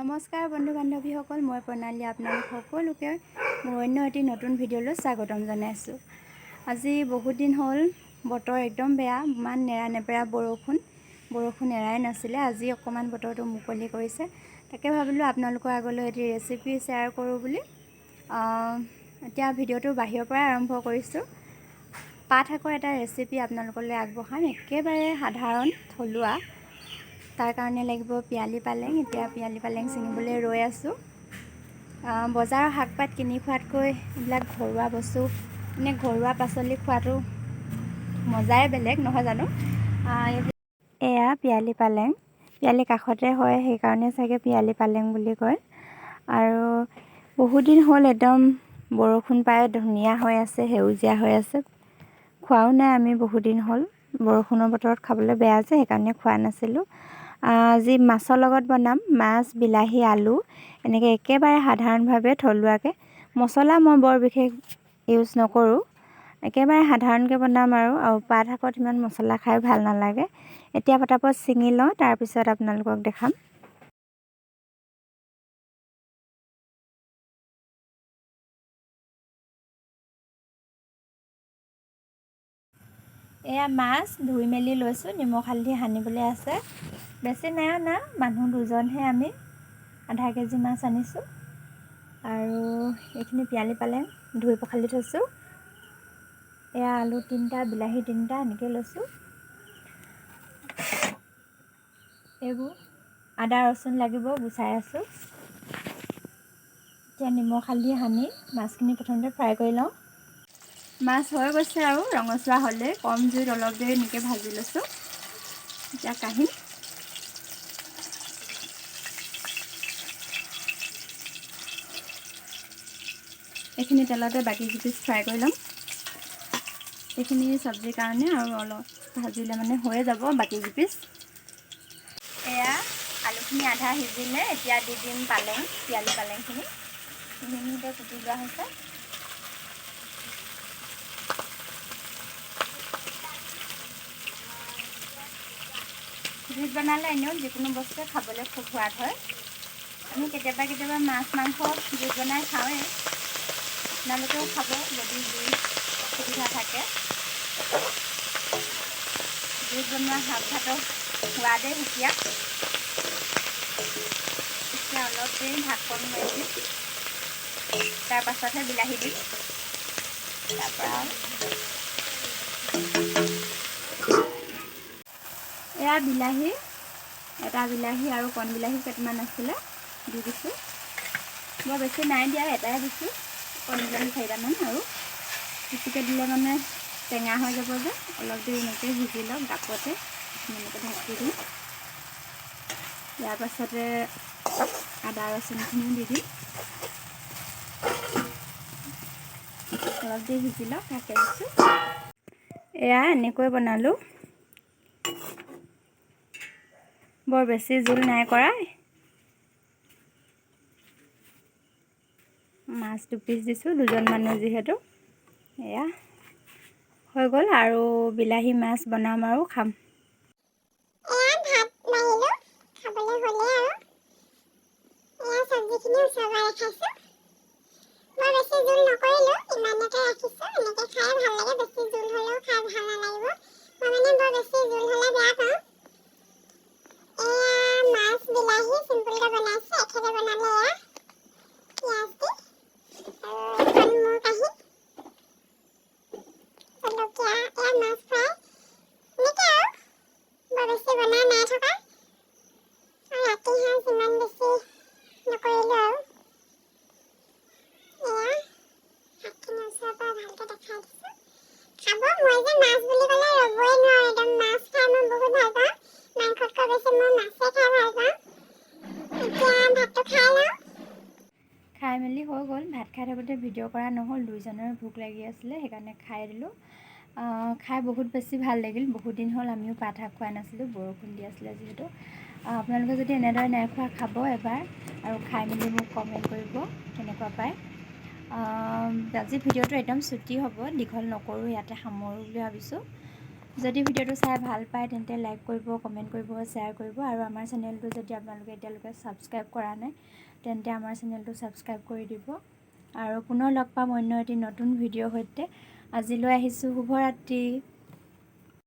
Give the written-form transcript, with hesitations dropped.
নমস্কাৰ বন্ধু বান্ধৱীসকল, মই প্ৰণালী আপোনালোক সকলোকে মোৰ অন্য এটি নতুন ভিডিঅ'লৈ স্বাগতম জনাইছোঁ। আজি বহুত দিন হ'ল বতৰ একদম বেয়া, ইমান নেৰানেপেৰা বৰষুণ এৰাই নাছিলে। আজি অকণমান বতৰটো মুকলি কৰিছে, তাকে ভাবিলোঁ আপোনালোকৰ আগলৈ এটি ৰেচিপি শ্বেয়াৰ কৰোঁ বুলি। এতিয়া ভিডিঅ'টো বাহিৰৰ পৰাই আৰম্ভ কৰিছোঁ। পাত শাকৰ এটা ৰেচিপি আপোনালোকলৈ আগবঢ়াম, একেবাৰে সাধাৰণ থলুৱা। তাৰ কাৰণে লাগিব পিয়ালি পালেং। এতিয়া পিয়ালি পালেং ছিঙিবলৈ ৰৈ আছোঁ। বজাৰৰ শাক পাত কিনি খোৱাতকৈ এইবিলাক ঘৰুৱা বস্তু, মানে ঘৰুৱা পাচলি খোৱাটো মজাই বেলেগ, নহয় জানো? এয়া পিয়ালি পালেং, পিয়ালি কাষতে হয়, সেইকাৰণে চাগে পিয়ালি পালেং বুলি কয়। আৰু বহুত দিন হ'ল একদম বৰষুণ পাই ধুনীয়া হৈ আছে, সেউজীয়া হৈ আছে। খোৱাও নাই আমি বহুত দিন হ'ল, বৰষুণৰ বতৰত খাবলৈ বেয়া যে, সেইকাৰণে খোৱা নাছিলোঁ। আজি মাছৰ লগত বনাম, মাছ, বিলাহী, আলু এনেকৈ একেবাৰে সাধাৰণভাৱে থলুৱাকৈ। মছলা মই বৰ বিশেষ ইউজ নকৰোঁ, একেবাৰে সাধাৰণকৈ বনাম। আৰু পাত শাকত ইমান মছলা খাই ভাল নালাগে। এতিয়া পটাপট ছিঙি লওঁ, তাৰপিছত আপোনালোকক দেখাম। এয়া মাছ ধুই মেলি লৈছোঁ, নিমখ হালধি সানিবলৈ আছে। বেছি নাই অনা, মানুহ দুজনহে আমি। আধা কেজি মাছ আনিছোঁ। আৰু এইখিনি পিয়ালি পালেং ধুই পখালি থৈছোঁ। এয়া আলু 3টা, বিলাহী 3টা এনেকৈ লৈছোঁ। এইবোৰ আদা ৰচুন লাগিব, গুচাই আছোঁ। এতিয়া নিমখ হালধি সানি মাছখিনি প্ৰথমতে ফ্ৰাই কৰি লওঁ। মাছ হৈ গৈছে আৰু ৰঙচুৱা হ'লে কম জুইত অলপ দেৰি এনেকৈ ভাজি লৈছোঁ। এতিয়া কাঢ়ি এইখিনি তেলতে বাকী পিচ ফ্ৰাই কৰি ল'ম। এইখিনি চব্জিৰ কাৰণে আৰু অলপ ভাজিলে মানে হৈয়ে যাব বাকী পিচ। এয়া আলুখিনি আধা সিজিলে, এতিয়া দি দিম পালেং, পিয়ালি পালেংখিনি। মিহিমিহিকৈ কুটি লোৱা হৈছে। জুইত বনালে এনেও যিকোনো বস্তুৱে খাবলৈ খুব সোৱাদ হয়। আমি কেতিয়াবা মাছ মাংস জুইত বনাই খাওঁৱেই। আপোনালোকেও খাব যদি জুই সুবিধা থাকে। জুইত বনোৱা শাক ভাতৰ সোৱাদেই সুকীয়া। এতিয়া অলপ দেৰি ঢাকন মাৰি দিম, তাৰ পাছতহে বিলাহী দিম। তাৰপৰা এয়া বিলাহী, এটা বিলাহী আৰু কণ বিলাহী কেইটামান আছিলে, দি দিছোঁ। বৰ বেছি নাই দিয়া, এটাই দিছোঁ। কণ বিলাহী 4টামান, আৰু বেছিকৈ দিলে মানে টেঙা হৈ যাব যে। অলপ দেৰি এনেকৈ সিজি লওক গাপতে, এনেকৈ ঢাকি দিম। ইয়াৰ পাছতে আদা ৰচুনখিনিও দি দিম। অলপ দেৰি সিজি লওক, ঢাকি দিছোঁ। এয়া এনেকৈ বনালোঁ, বৰ বেছি জোল নাই কৰা। মাছ 2 পিচ দিছোঁ, 2জন মানুহ যিহেতু। এয়া হৈ গ'ল, আৰু বিলাহী মাছ বনাম আৰু খাম। এয়া ভাত বাঢ়িলোঁ, খাবলৈ হ'লে আৰু। এয়া চব্জিখিনি উচৰবাই ৰাখিছোঁ। বৰ বেছি জোল নকৰিলোঁ, ইমানকে ৰাখিছোঁ। এনেকৈ খাই ভাল লাগে, বেছি জোল হ'লেও খাই ভাল নালাগিব। মই মানে বৰ বেছি জোল হ'লে বেয়া পাওঁ। এয়া মাছ বিলাহী চিম্পুলকৈ বনাইছোঁ। এখেতে বনালে এয়া পিঁয়াজ দি, আৰু এখন মোৰ কাঁহী জলকীয়া। এয়া মাছ ফ্ৰাই, এনেকৈ আৰু বৰ বেছি বনাই নাই থকা। আৰু ৰাতি সাঁজ ইমান বেছি নকৰিলোঁ আৰু। এয়া শাকখিনি ওচৰৰ পৰা ভালকৈ দেখাই দিছোঁ। খাব, মই যে মাছ বুলি ক'লে ৰ'বই নোৱাৰোঁ। একদম মাছ খাই মই বহুত ভাল পাওঁ। মাংসতকৈ বেছি মই মাছে খাই ভাল পাওঁ। এতিয়া ভাতটো খাই লওঁ। খাই মেলি হৈ গ'ল। ভাত খাই থাকোঁতে ভিডিঅ' কৰা নহ'ল, দুইজনৰে ভোক লাগি আছিলে, সেইকাৰণে খাই দিলোঁ। খাই বহুত বেছি ভাল লাগিল। বহুত দিন হ'ল আমিও পাত শাক খোৱা নাছিলোঁ, বৰষুণ দি আছিলে যিহেতু। আপোনালোকে যদি এনেদৰে নাই খোৱা, খাব এবাৰ, আৰু খাই মেলি মোক কমেণ্ট কৰিব কেনেকুৱা পায়। আজি ভিডিঅ'টো একদম চুটি হ'ব, দীঘল নকৰোঁ, ইয়াতে সামৰোঁ বুলি ভাবিছোঁ। যদি ভিডিঅ'টো চাই ভাল পায় তেন্তে লাইক কৰিব, কমেণ্ট কৰিব, শ্বেয়াৰ কৰিব আৰু আমাৰ চেনেলটো যদি আপোনালোকে এতিয়ালৈকে ছাবস্ক্ৰাইব কৰা নাই তেন্তে আমাৰ চেনেলটো ছাবস্ক্ৰাইব কৰি দিব। আৰু পুনৰ লগ পাম অন্য এটি নতুন ভিডিঅ'ৰ সৈতে। আজিলৈ আহিছোঁ, শুভৰাত্ৰি।